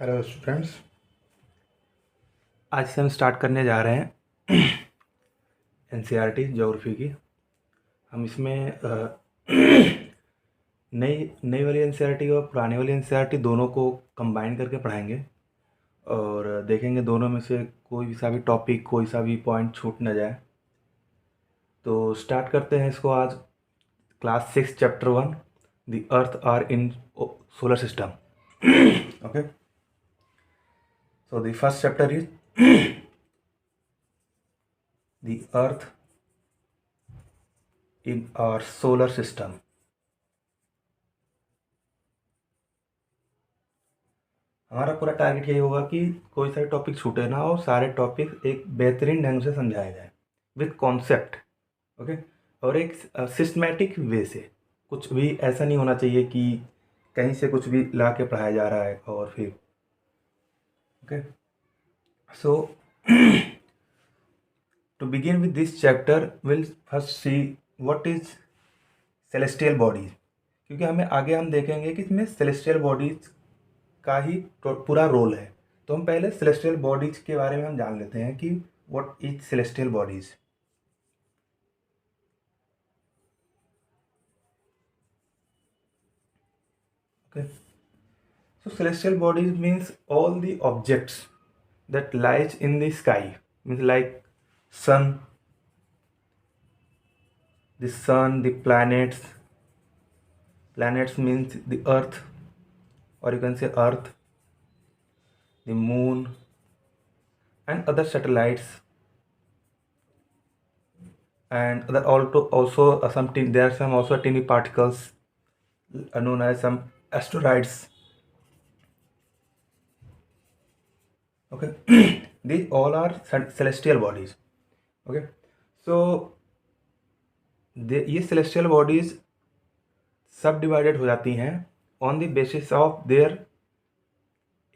Hello students. आज से हम स्टार्ट करने जा रहे हैं एनसीईआरटी ज्योग्राफी की। हम इसमें नई नई वाली एनसीईआरटी और पुरानी वाली एनसीईआरटी दोनों को कंबाइन करके पढ़ाएंगे और देखेंगे दोनों में से कोई सा भी टॉपिक, कोई सा भी पॉइंट छूट ना जाए। तो स्टार्ट करते हैं इसको आज। Class 6 chapter 1, the earth are in solar system. Okay, so the first chapter is the earth in our solar system. हमारा पूरा टारगेट यही होगा कि कोई सा टॉपिक छूटे ना और सारे टॉपिक एक बेहतरीन ढंग से समझाया जाए विथ कॉन्सेप्ट। ओके, और एक सिस्टमेटिक वे से। कुछ भी ऐसा नहीं होना चाहिए कि कहीं से कुछ भी ला के पढ़ाया जा रहा है और फिर okay. So to begin with this chapter will first see what is celestial bodies, क्योंकि हमें आगे हम देखेंगे कि इसमें सेलेस्टियल बॉडीज का ही पूरा रोल है। तो हम पहले सेलेस्टियल बॉडीज के बारे में हम जान लेते हैं कि what is celestial bodies. Okay, so celestial bodies means all the objects that lies in the sky, means like sun, the planets. Planets means the earth, or you can say earth, the moon, and other satellites, and other also there are some also tiny particles known as some asteroids. Okay, these all are celestial bodies. Okay, so ये celestial bodies सब divided हो जाती हैं on the basis of their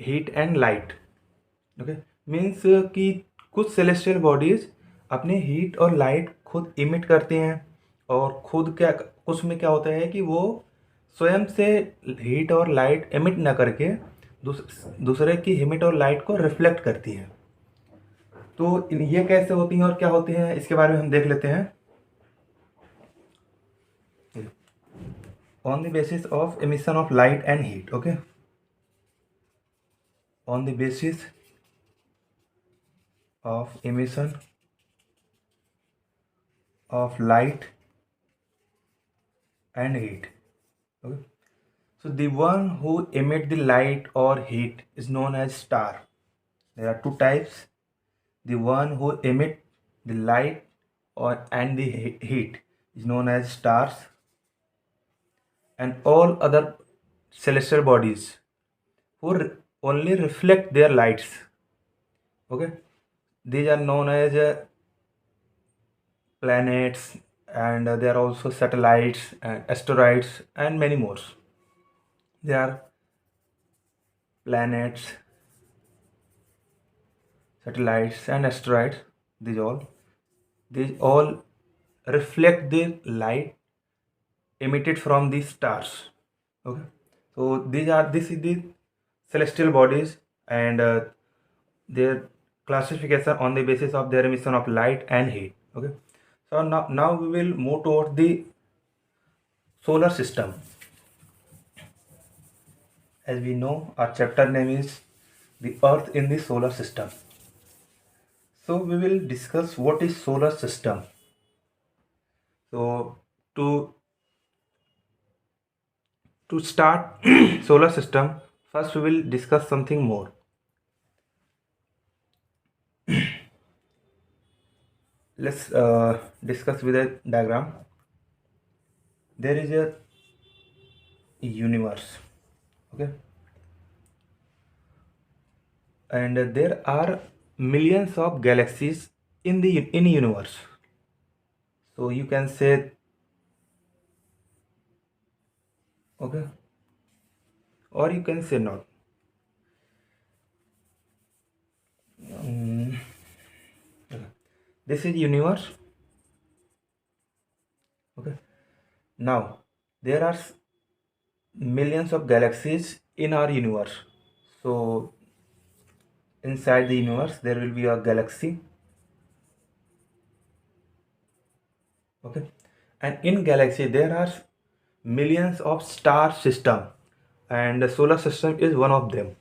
heat and light. Okay, means कि कुछ celestial bodies अपने heat और light खुद इमिट करती हैं और खुद क्या कुछ में क्या होता है कि वो स्वयं से हीट और लाइट इमिट ना करके दूसरे की हीट और लाइट को रिफ्लेक्ट करती हैं। तो ये कैसे होती हैं और क्या होती हैं इसके बारे में हम देख लेते हैं। on the basis of emission of light and heat. Okay, on the basis of emission of light and heat. Okay, so the one who emit the light or heat is known as star. There are two types: the one who emit the light or and the heat is known as stars, and all other celestial bodies who only reflect their lights. Okay, these are known as planets, and there are also satellites and asteroids and many more. They are planets, satellites and asteroids. These all reflect the light emitted from the stars. Okay, so this is the celestial bodies, and their classification on the basis of their emission of light and heat. Okay, so now we will move towards the solar system. As we know, our chapter name is the Earth in the Solar System. So we will discuss what is solar system. So to start solar system, first we will discuss something more. Let's discuss with a diagram. There is a universe. Okay, and there are millions of galaxies in universe. So you can say, okay, or you can say not. Okay. This is universe. Okay, now there are millions of galaxies in our universe. So inside the universe there will be a galaxy. Okay, and in galaxy there are millions of star system, and the solar system is one of them.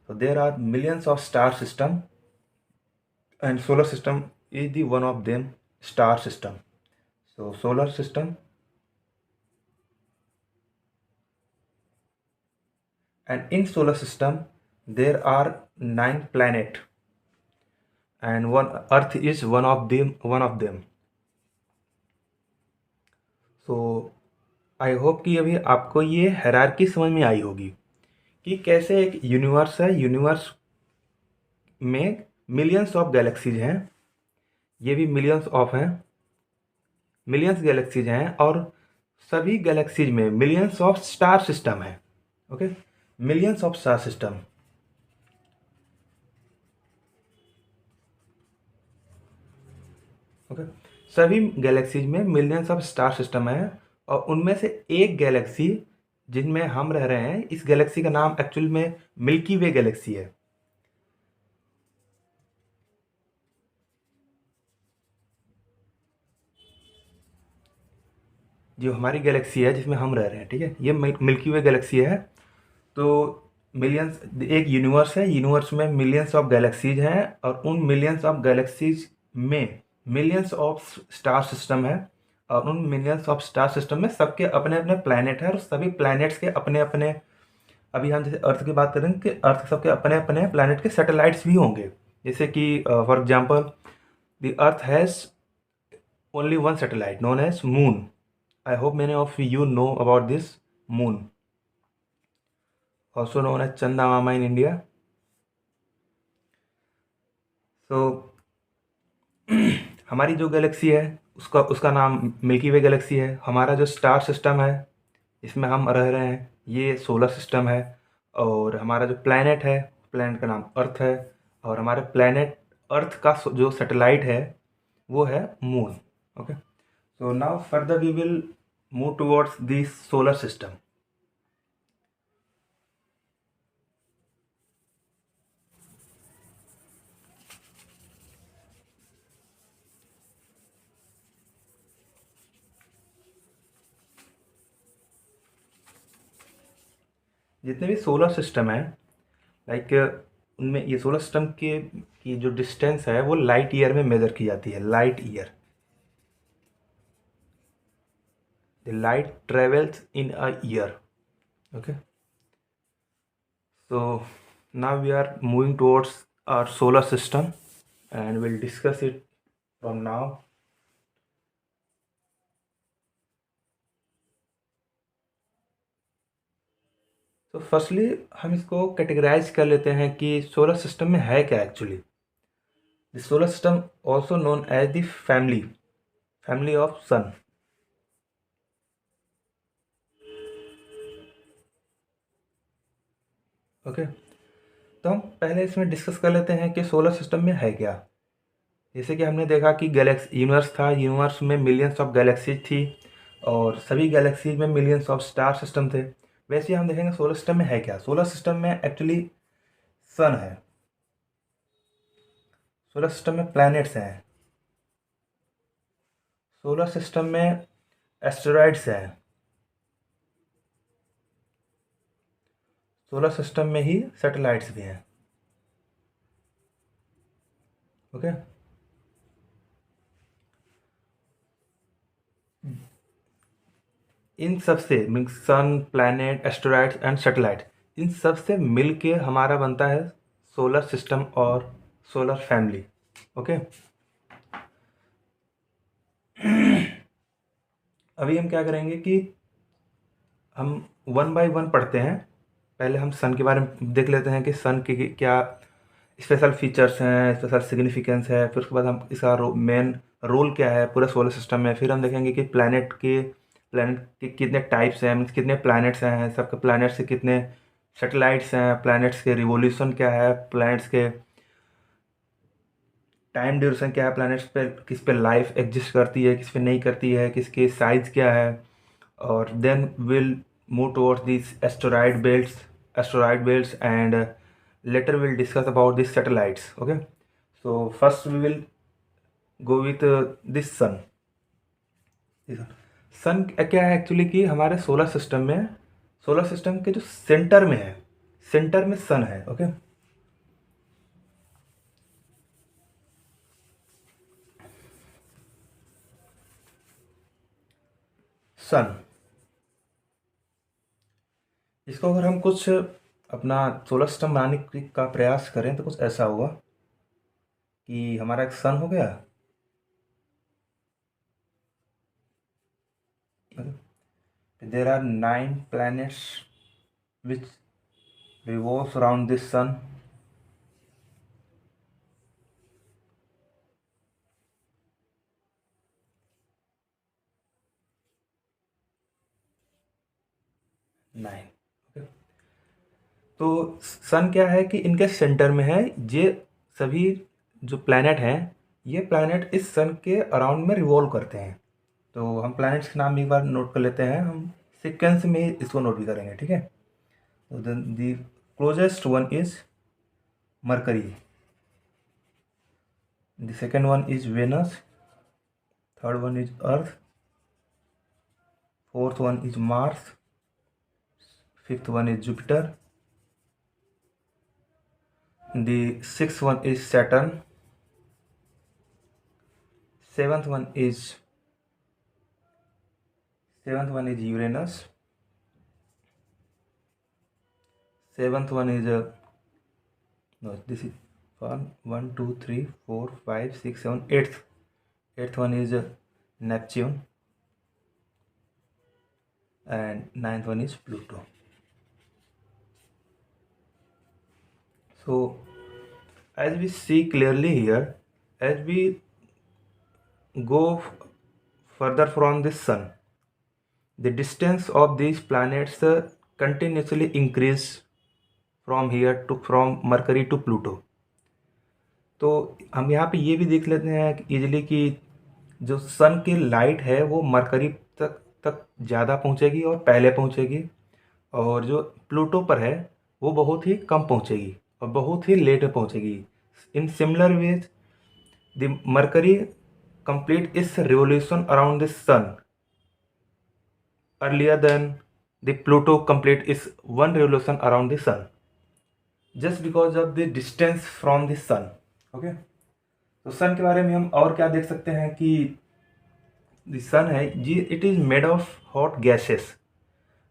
So there are millions of star system, and solar system is the one of them star system. So solar system, and in solar system there are 9 planet, and one earth is one of them. So I hope कि अभी आपको ये hierarchy समझ में आई होगी कि कैसे एक यूनिवर्स है, यूनिवर्स में मिलियंस ऑफ गैलेक्सीज हैं, ये भी मिलियंस ऑफ हैं, मिलियंस गैलेक्सीज हैं, और सभी गैलेक्सीज में मिलियंस ऑफ स्टार सिस्टम है। Okay, millions of star system. Okay, सभी गैलेक्सीज में मिलियंस ऑफ स्टार सिस्टम है, और उनमें से एक गैलेक्सी जिनमें हम रह रहे हैं, इस गैलेक्सी का नाम एक्चुअल में मिल्की वे गैलेक्सी है। जो हमारी गैलेक्सी है जिसमें हम रह रहे हैं, ठीक है, ये मिल्की वे गैलेक्सी है। तो मिलियंस, एक यूनिवर्स है, यूनिवर्स में मिलियंस ऑफ गैलेक्सीज हैं, और उन मिलियंस ऑफ गैलेक्सीज में मिलियंस ऑफ स्टार सिस्टम है, और उन मिलियंस ऑफ स्टार सिस्टम में सबके अपने अपने प्लैनेट है, और सभी प्लैनेट्स के अपने अपने, अभी हम जैसे अर्थ की बात करेंगे कि अर्थ सबके अपने अपने प्लैनेट के सैटेलाइट्स भी होंगे। जैसे कि for example the earth has only one satellite known as moon. I hope many of you know about this moon, also known as Chanda Mama in India. So हमारी जो गैलेक्सी है उसका नाम मिल्की वे Galaxy है। हमारा जो star system है इसमें हम रह रहे हैं, ये सोलर सिस्टम है। और हमारा जो प्लैनेट है, प्लैनेट का नाम अर्थ है, और हमारे प्लैनेट अर्थ का जो सैटेलाइट है वो है moon. Okay, so now further we will move towards this solar system. जितने भी सोलर सिस्टम है, लाइक उनमें ये सोलर सिस्टम के की जो डिस्टेंस है वो लाइट ईयर में मेजर की जाती है। Light year, the light travels in a year. Okay, so now we are moving towards our solar system and we'll discuss it from now. तो फर्स्टली हम इसको कैटेगराइज कर लेते हैं कि सोलर सिस्टम में है क्या actually. The solar system also known as the family of sun. Okay, तो हम पहले इसमें डिस्कस कर लेते हैं कि सोलर सिस्टम में है क्या। जैसे कि हमने देखा कि गैलेक्सी यूनिवर्स था, यूनिवर्स में मिलियंस ऑफ गैलेक्सीज थी, और सभी गैलेक्सीज में मिलियंस ऑफ स्टार सिस्टम थे। वैसे ही हम देखेंगे सोलर सिस्टम में है क्या। सोलर सिस्टम में एक्चुअली सन है, सोलर सिस्टम में प्लैनेट्स हैं, सोलर सिस्टम में एस्टेरॉइड्स हैं, सोलर सिस्टम में ही सैटेलाइट्स भी हैं। ओके, इन सब से means sun, planet, asteroids and satellite, इन सब से मिल के हमारा बनता है सोलर सिस्टम और सोलर फैमिली। ओके, अभी हम क्या करेंगे कि हम वन बाय वन पढ़ते हैं। पहले हम सन के बारे में देख लेते हैं कि सन के क्या स्पेशल फीचर्स हैं, स्पेशल सिग्निफिकेंस है। फिर उसके बाद हम इसका मेन रोल क्या है पूरे सोलर सिस्टम में। फिर हम देखेंगे कि प्लैनेट के कितने टाइप्स हैं, मीन्स कितने प्लैनेट्स हैं, सबके प्लैनेट से कितने सैटेलाइट्स हैं, प्लैनेट्स के रिवोल्यूशन क्या है, प्लैनेट्स के टाइम ड्यूरेशन क्या है, प्लैनेट्स पे किस पे लाइफ एग्जिस्ट करती है, किस पे नहीं करती है, किसके साइज क्या है। और then will move towards this asteroid belts and later we'll discuss about these satellites. Okay, so first we will go with this sun. सन क्या है एक्चुअली कि हमारे सोलर सिस्टम में, सोलर सिस्टम के जो सेंटर में है, सेंटर में सन है. ओके, सन, इसको अगर हम कुछ अपना सोलर सिस्टम बनाने का प्रयास करें तो कुछ ऐसा होगा कि हमारा एक सन हो गया. There are 9 planets which revolves around this sun. Nine. Okay, तो सन क्या है कि इनके सेंटर में है. ये सभी जो प्लैनेट हैं, ये प्लैनेट इस सन के अराउंड में रिवॉल्व करते हैं. तो हम प्लैनेट्स के नाम एक बार नोट कर लेते हैं. हम सीक्वेंस में इसको नोट भी करेंगे. ठीक है, तो then the closest one is Mercury, the second one is Venus, third one is earth, fourth one is Mars, fifth one is Jupiter, the sixth one is Saturn, seventh one is Uranus, seventh one is no, this is 1 2 3 4 5 6 7 eighth one is Neptune, and ninth one is Pluto. So as we see clearly here, as we go further from this sun, the distance of these planets continuously increase from here to from Mercury to Pluto. तो हम यहाँ पे ये भी देख लेते हैं easily कि जो सन की लाइट है वो मरकरी तक ज़्यादा पहुँचेगी और पहले पहुँचेगी, और जो प्लूटो पर है वो बहुत ही कम पहुँचेगी और बहुत ही लेट में पहुँचेगी. In similar ways the Mercury complete its revolution around the sun earlier than the Pluto complete its one revolution around the sun, just because of the distance from the sun. Okay, तो सन के बारे में हम और क्या देख सकते हैं कि the sun है जी, it is made of hot gases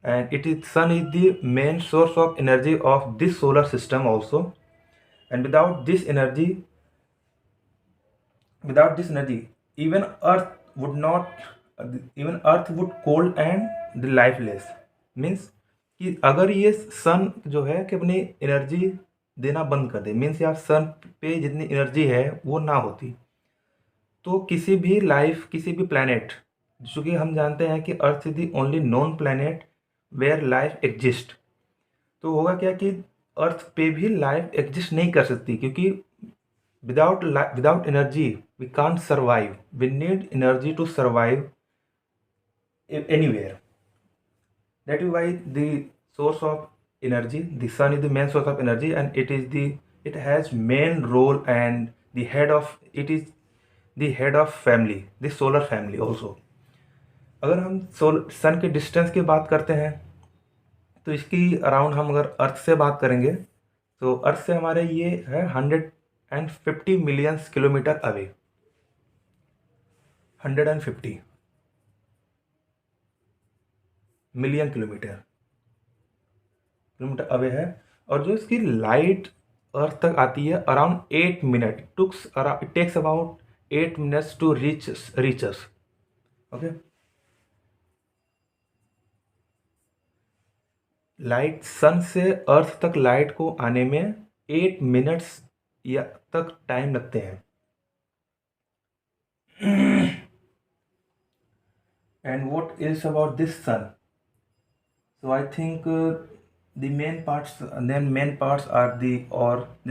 and sun is the main source of energy of this solar system also, and without this energy even earth would cold and the lifeless. Means कि अगर ये सन जो है कि अपनी energy देना बंद कर दे, मीन्स यार सन पे जितनी एनर्जी है वो ना होती, तो किसी भी लाइफ, किसी भी प्लैनेट, चूँकि हम जानते हैं कि earth is the only known planet where life exist, तो होगा क्या कि अर्थ पे भी लाइफ एग्जिस्ट नहीं कर सकती, क्योंकि without energy we can't survive. We need energy to survive anywhere. That is why the source of energy, the sun is the main source of energy, and it has main role, and it is the head of family, the solar family also. अगर हम सन के distance की बात करते हैं तो इसकी around हम अगर अर्थ से बात करेंगे तो अर्थ से हमारे ये है 150 million kilometre away. 150 million kilometre away है, और जो इसकी लाइट अर्थ तक आती है around 8 minute. It takes about 8 minutes to reach us. Okay, light sun से अर्थ तक लाइट को आने में 8 मिनट्स या तक टाइम लगते हैं. And what is about this sun? So I think the main parts are the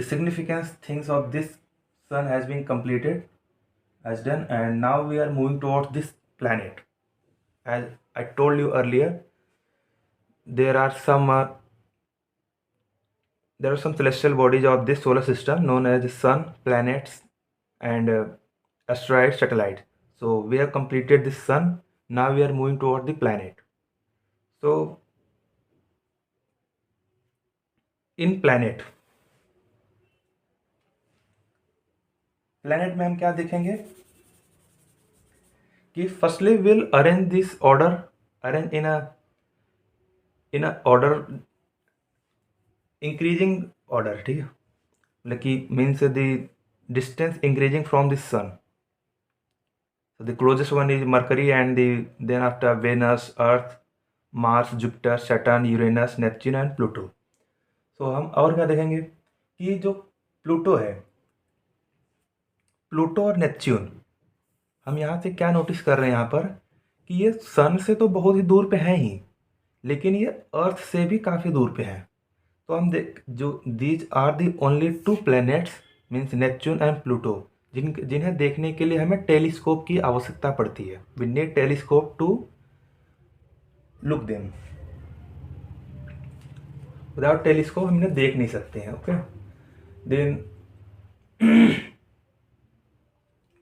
significant things of this sun has been completed, has done, and now we are moving towards this planet. As I told you earlier, there are some there are some celestial bodies of this solar system known as sun, planets, and asteroids, satellite. So we have completed the sun. Now we are moving toward the planet. So in planet में हम क्या देखेंगे कि firstly will arrange this order, arrange in a order, increasing order, ठीक है, मतलब कि means the distance increasing from the sun. So the closest one is Mercury, and then after Venus, Earth, Mars, Jupiter, Saturn, Uranus, Neptune and Pluto. So हम और क्या देखेंगे कि जो प्लूटो है, प्लूटो और नेपच्यून, हम यहाँ से क्या नोटिस कर रहे हैं यहाँ पर कि ये सन से तो बहुत ही दूर पे हैं ही, लेकिन ये अर्थ से भी काफ़ी दूर पे हैं. तो हम जो these are the only two planets means Neptune and Pluto जिन्हें देखने के लिए हमें टेलीस्कोप की आवश्यकता पड़ती है. We need telescope to look them. Without telescope हम इन्हें देख नहीं सकते हैं. Okay, then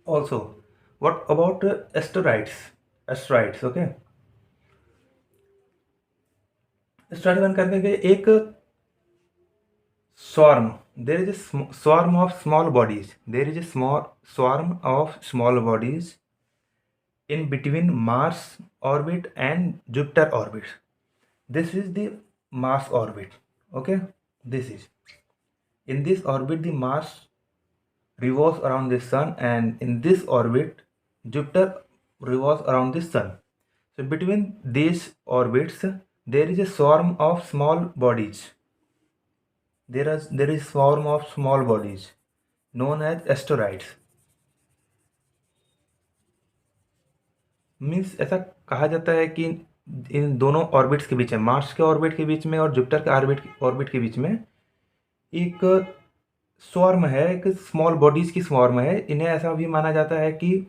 also what about asteroids. Okay, asteroid बन करके एक swarm, there is a swarm of small bodies, there is a swarm of small bodies in between Mars orbit and Jupiter orbit. This is the Mars orbit. Okay, this is in this orbit the Mars revolves around the sun, and in this orbit Jupiter revolves around the sun. So between these orbits there is a swarm of small bodies. There is swarm of small bodies known as asteroids. Means ऐसा कहा जाता है कि इन दोनों orbits के बीच में, Mars के orbit के बीच में और जुपिटर के ऑर्बिट के बीच में एक स्वार्म है, एक स्मॉल बॉडीज की स्वार्म है. इन्हें ऐसा भी माना जाता है कि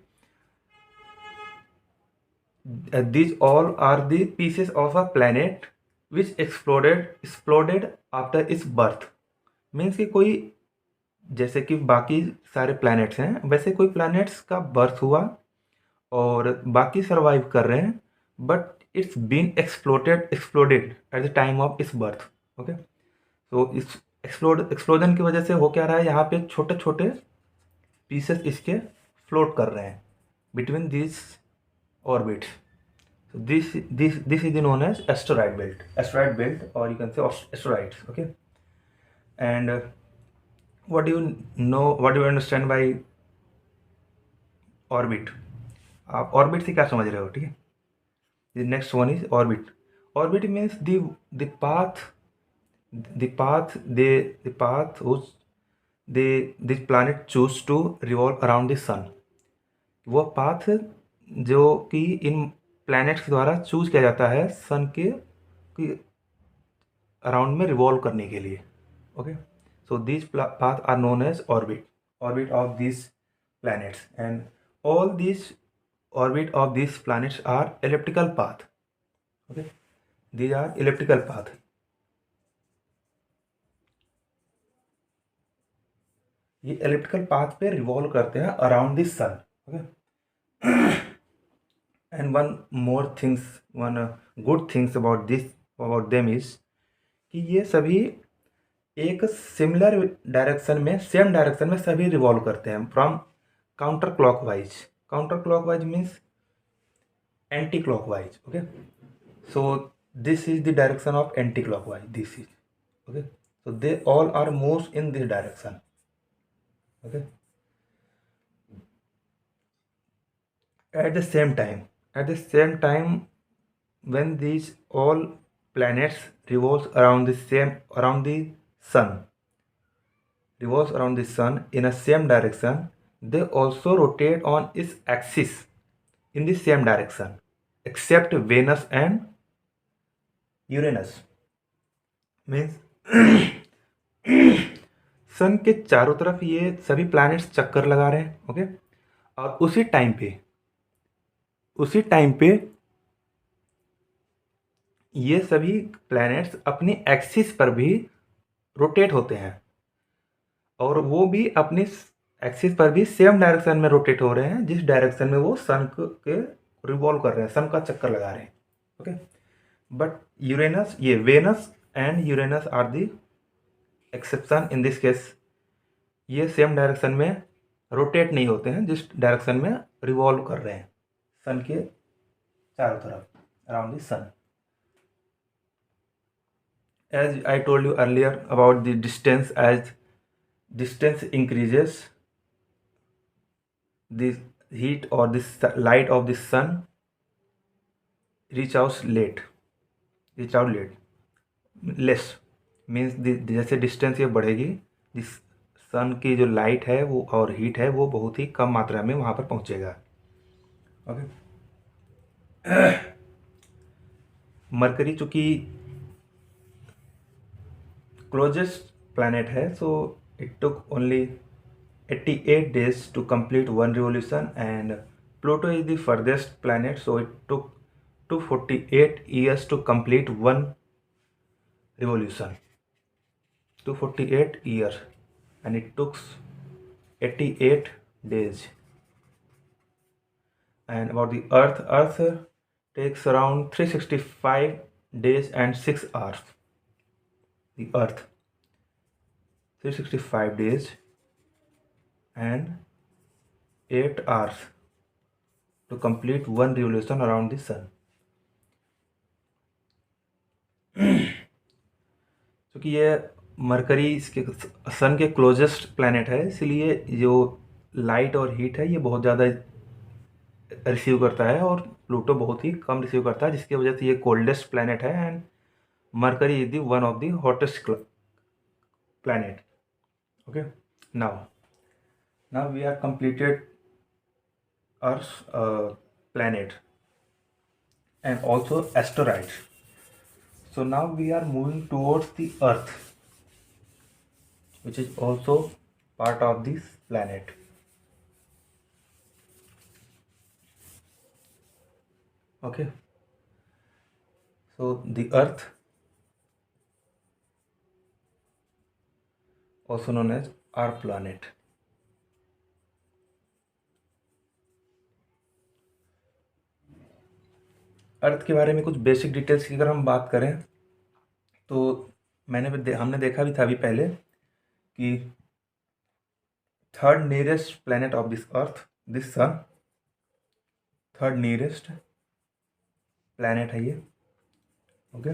these all are the pieces of a planet which exploded after its birth. Means कि कोई, जैसे कि बाकी सारे प्लैनेट्स हैं वैसे कोई प्लैनेट्स का बर्थ हुआ और बाकी सर्वाइव कर रहे हैं, but it's been exploded at the time of its birth. Okay, तो इस एक्सप्लोजन की वजह से हो क्या रहा है, यहाँ पे छोटे छोटे पीसेस इसके फ्लोट कर रहे हैं between this orbits. So this is known as asteroid belt, or you can say asteroids. Okay, and what do you understand by orbit? आप ऑर्बिट से क्या समझ रहे हो? ठीक है, the next one is orbit. Orbit means the path which this planet choose to revolve around the sun. वो path जो कि इन प्लैनेट्स के द्वारा चूज किया जाता है सन के अराउंड में रिवॉल्व करने के लिए. Okay, so this path are known as orbit of this planets, and all this orbit of this planets are elliptical path. Okay, these are elliptical path. ये एलिप्टिकल पाथ पे रिवॉल्व करते हैं around this sun. Okay, and one good things about them is कि ये सभी एक similar direction में, same direction में सभी रिवॉल्व करते हैं from counter clockwise means anti clockwise. Okay, so this is the direction of anti clockwise. This is okay, so they all are moves in this direction. Okay, at the same time when these all planets revolves around the sun in a same direction, they also rotate on its axis in the same direction except Venus and Uranus. Means sun के चारों तरफ ये सभी planets चक्कर लगा रहे हैं. Okay, और उसी टाइम पे ये सभी प्लैनेट्स अपनी एक्सिस पर भी रोटेट होते हैं, और वो भी अपनी एक्सिस पर भी सेम डायरेक्शन में रोटेट हो रहे हैं जिस डायरेक्शन में वो सन के रिवॉल्व कर रहे हैं, सन का चक्कर लगा रहे हैं। ओके, बट यूरेनस, ये Venus and Uranus are the exception in this case. ये सेम डायरेक्शन में रोटेट नहीं होते हैं जिस डायरेक्शन में रिवॉल्व कर रहे हैं सन के चारों तरफ, around the sun. As I told you earlier about the distance, as distance increases, the heat or the light of the sun reach out late, less means जैसे डिस्टेंस ये बढ़ेगी, जिस सन की जो लाइट है वो और हीट है वो बहुत ही कम मात्रा में वहाँ पर पहुँचेगा। ओके, मरकरी चूँकि क्लोजेस्ट प्लैनेट है, so it took only 88 days to complete one revolution, and Pluto is the furthest planet, so it took 248 years to complete one revolution. 248 years, and it took 88 days. And about the Earth takes around 365 days and 6 hours. The Earth 365 days and 8 hours to complete one revolution around the sun. क्योंकि ये mercury इसके सन के closest planet है, इसलिए जो light और heat है ये बहुत ज़्यादा रिसीव करता है, और प्लूटो बहुत ही कम रिसीव करता है, जिसकी वजह से ये कोल्डेस्ट प्लैनेट है, and Mercury is the one of the hottest planet. Okay, now we are completed earth planet and also asteroids. So now we are moving towards the Earth, which is also part of this planet. Okay, so the Earth, also known as our planet. अर्थ के बारे में कुछ basic details की अगर हम बात करें तो हमने देखा भी था अभी पहले कि third nearest planet of this earth, this sun, third nearest planet है ये। Okay,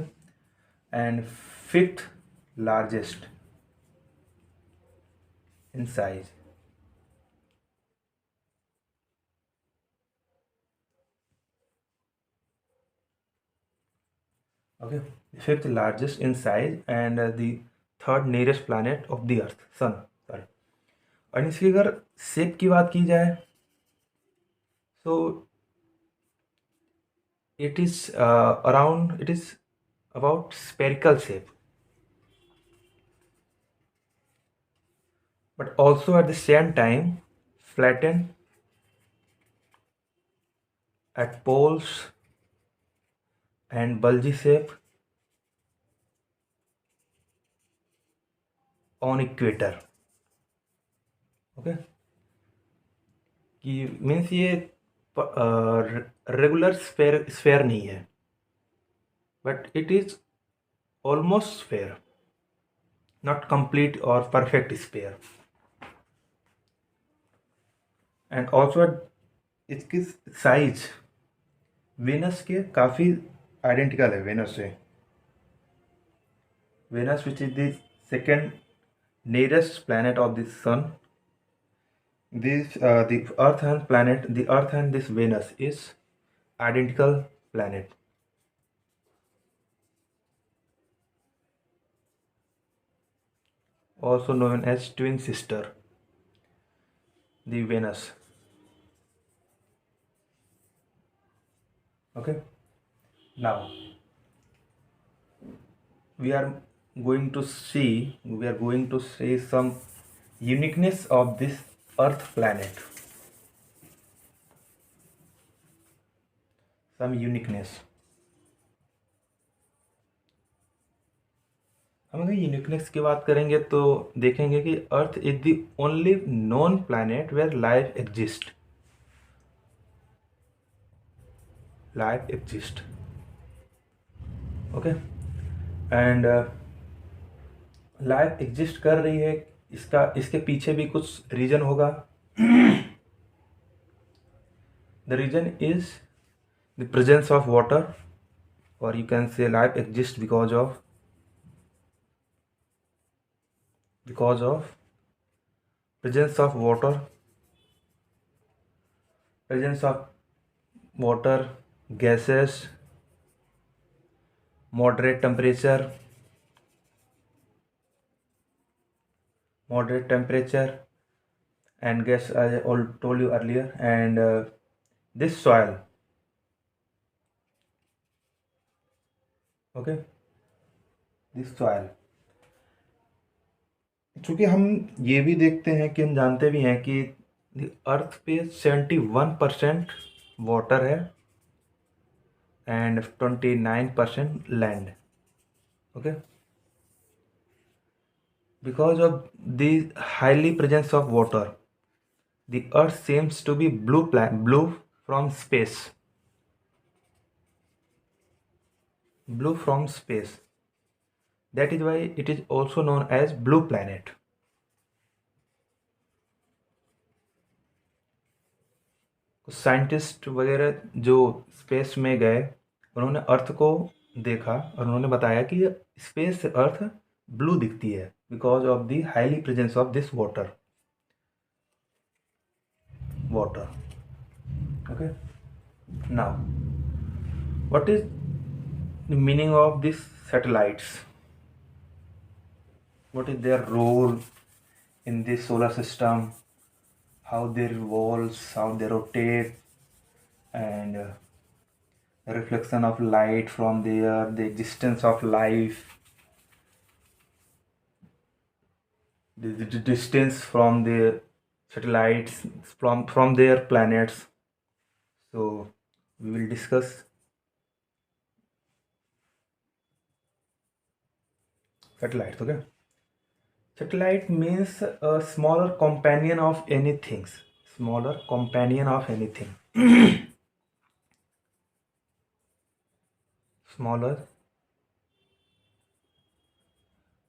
and fifth largest in size. Okay, fifth largest in size and the third nearest planet of the earth, sun, sorry. और इसकी अगर shape की बात की जाए so it is about spherical shape, but also at the same time flattened at poles and bulgy shape on equator. Okay, कि means ये regular sphere नहीं है, but it is almost sphere, not complete और perfect sphere. And also इसकी size Venus के काफ़ी identical है Venus से। Venus which is the second nearest planet of this sun, this the earth and this Venus is identical planet. Also known as twin sister, the Venus. Okay, now we are going to see some uniqueness of this earth planet, some uniqueness. हम अगर uniqueness की बात करेंगे तो देखेंगे कि earth is the only known planet where life exist. Okay, and life exist कर रही है, इसके पीछे भी कुछ रीजन होगा। The reason is the presence of water, or you can say life exists because of presence of water, gases, moderate temperature, and gas, as I told you earlier, and this soil. Okay, this soil. चूँकि हम ये भी देखते हैं कि हम जानते भी हैं कि अर्थ पे 71% वाटर है and 29% land. Okay, because of the highly presence of water, the earth seems to be blue from space. Blue from space. That is why it is also known as blue planet. Scientist वगैरह जो space में गए, उन्होंने अर्थ को देखा और उन्होंने बताया कि स्पेस से अर्थ ब्लू दिखती है because of the highly presence of this water. Okay, now what is the meaning of these satellites? What is their role in this solar system? How they revolve, how they rotate, and the reflection of light from there, the existence of life, the distance from the satellites, from their planets. So we will discuss satellites. Okay, satellite means a smaller companion of anything. Smaller companion of anything. Smaller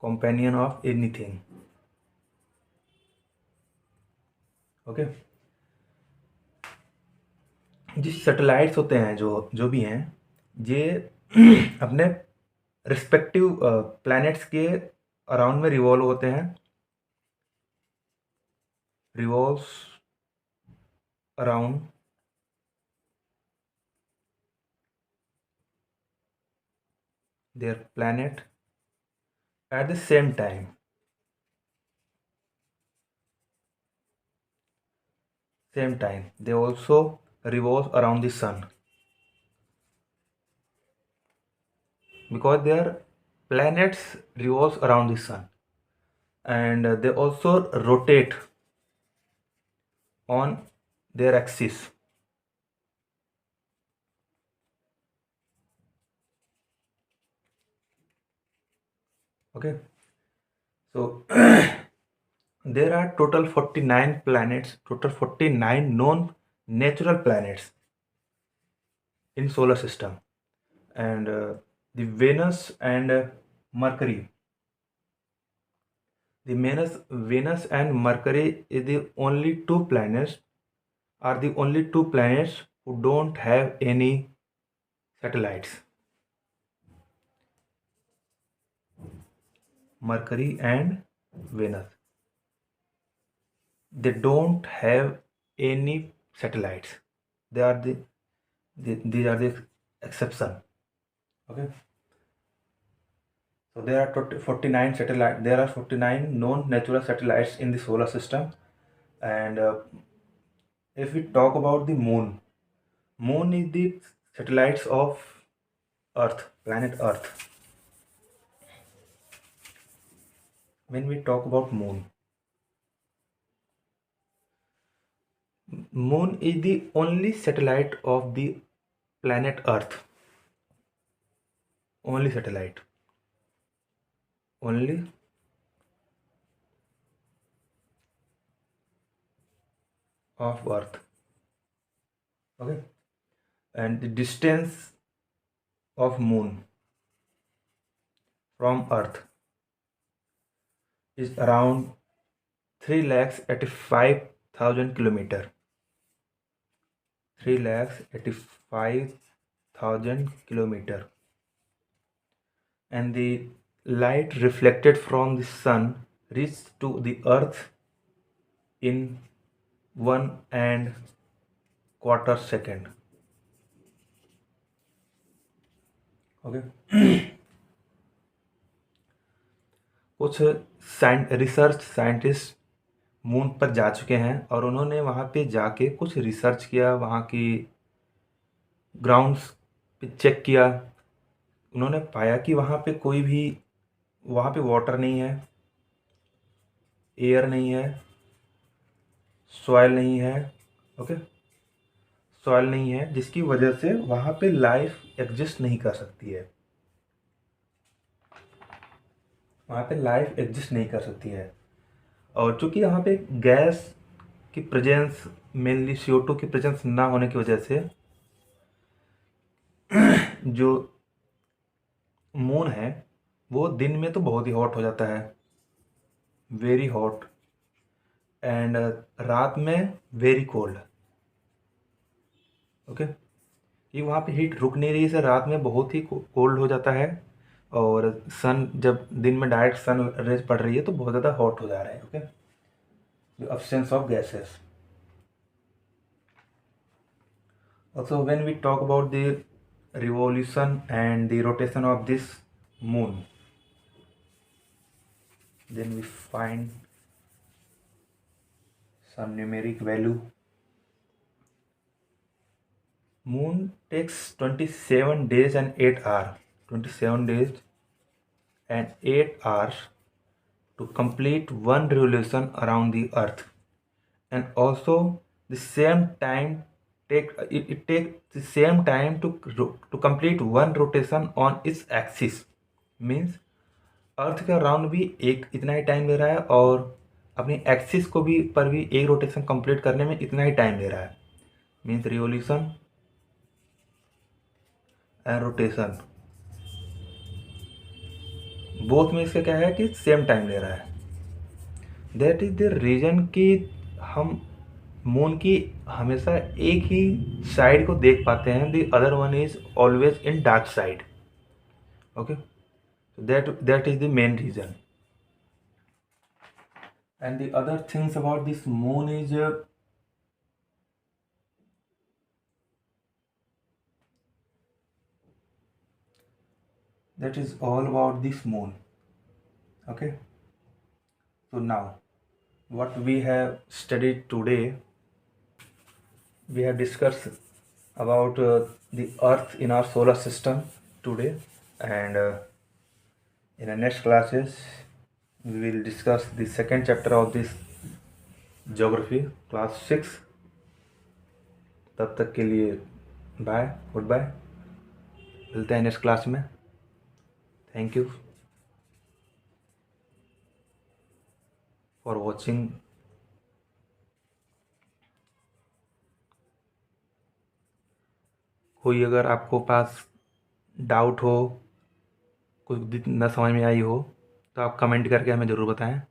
companion of anything. Okay, जिस satellites होते हैं जो भी हैं, ये अपने respective planets के around में रिवॉल्व होते हैं, revolves around their planet at the same time. They also revolve around the sun because their planets revolve around the sun, and they also rotate on their axis. Okay, so there are total 49 planets, total 49 known natural planets in solar system, and the Venus and Mercury. The Venus and Mercury is the only two planets who don't have any satellites. Mercury and Venus, they don't have any satellites. These are the exception. Okay, so there are 49 satellites. There are 49 known natural satellites in the solar system, and if we talk about the moon is the satellites of Earth, planet Earth. When we talk about moon is the only satellite of the planet Earth. Only satellite. only of Earth. Okay, and the distance of Moon from Earth is around 3,85,000 kilometer. 3,85,000 kilometer, and the light reflected from the sun reaches to the Earth in 1.25 second. Okay. कुछ research scientist moon पर जा चुके हैं और उन्होंने वहाँ पे जाके कुछ रिसर्च किया, वहाँ की ग्राउंड्स पे चेक किया। उन्होंने पाया कि वहाँ पे कोई भी, वहाँ पे वाटर नहीं है, एयर नहीं है, सॉइल नहीं है। ओके, सॉइल नहीं है, जिसकी वजह से वहाँ पे लाइफ एग्जिस्ट नहीं कर सकती है। वहाँ पे लाइफ एग्जिस्ट नहीं कर सकती है। और चूंकि यहाँ पे गैस की प्रेजेंस, मेनली CO2 की प्रेजेंस ना होने की वजह से जो मून है वो दिन में तो बहुत ही हॉट हो जाता है, वेरी हॉट, एंड रात में वेरी कोल्ड। ओके, ये वहाँ पे हीट रुक नहीं रही है, रात में बहुत ही कोल्ड हो जाता है, और सन जब दिन में डायरेक्ट सन रेज पड़ रही है तो बहुत ज़्यादा हॉट हो जा रहा है। Okay, the absence of gases. Also, when we talk about the revolution and the rotation of this moon, then we find some numeric value. Moon takes 27 days and 8 hours. 27 days and 8 hours to complete one revolution around the Earth, and also the same time it takes the same time to complete one rotation on its axis. Means अर्थ का round भी एक इतना ही time ले रहा है, और अपनी axis को भी पर भी एक रोटेशन कंप्लीट करने में इतना ही टाइम ले रहा है। Means revolution and rotation both में इसका क्या है कि सेम टाइम ले रहा है। दैट इज द रीजन कि हम मून की हमेशा एक ही साइड को देख पाते हैं, the other one is always in dark side. Okay, that is the main reason. And the other things about this moon is that is all about this moon. Okay, so now what we have studied today, we have discussed about the earth in our solar system today, and in the next classes we will discuss the second chapter of this geography, class 6. तब तक के लिए bye, good bye, मिलते हैं next class में। Thank you for watching. कोई अगर आपको पास डाउट हो, कुछ न समझ में आई हो, तो आप कमेंट करके हमें ज़रूर बताएं।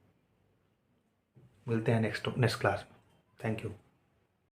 मिलते हैं नेक्स्ट क्लास में। Thank you.